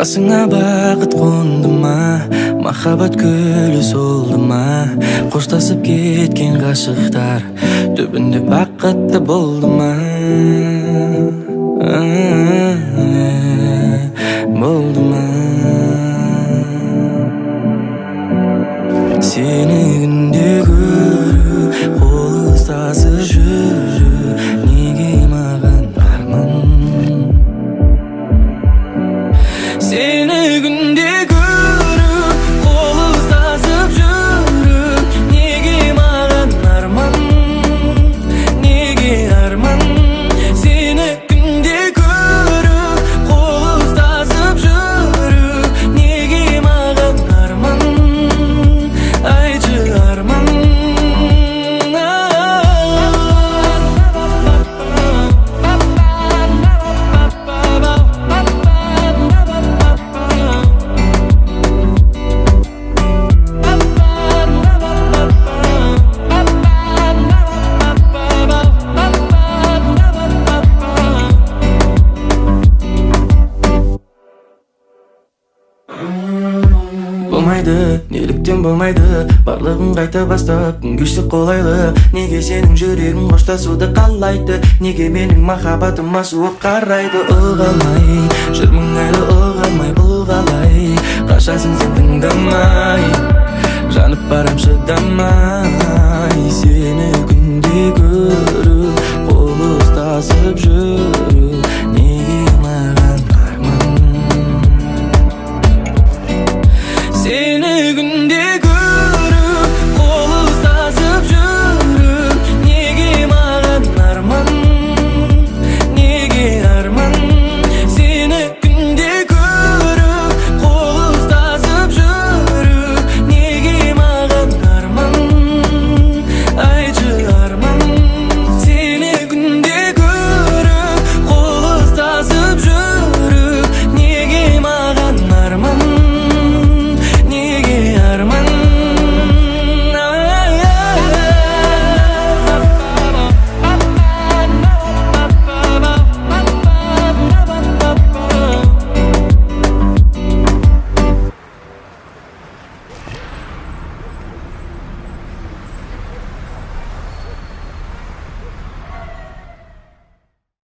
басыңа бақыт қонды ма, махаббат гүлі солды ма, қоштасып кеткен ғашықтар түбінде бақытты болды ма, болды ма? Сені күнде көру, қол ұстасып жүру, неге маған арман? Seni günde görüp, kol ıslasıp yürüp, nege mağan arman, nege arman? Seni günde görüp, kol ıslasıp yürüp, nege mağan arman, aycı arman. Болмайды, неліктен болмайды, барлығын қайта бастап, күн кешсек қолайлы. Неге сенің жүрегің қоштасуды қалайды, неге менің махаббатыма суық қарайды? Ұғалмай, жүрмін әлі ұғалмай, бұл қалай? Қашасың сен тыңдамай, жанып барам шыдамай. Сені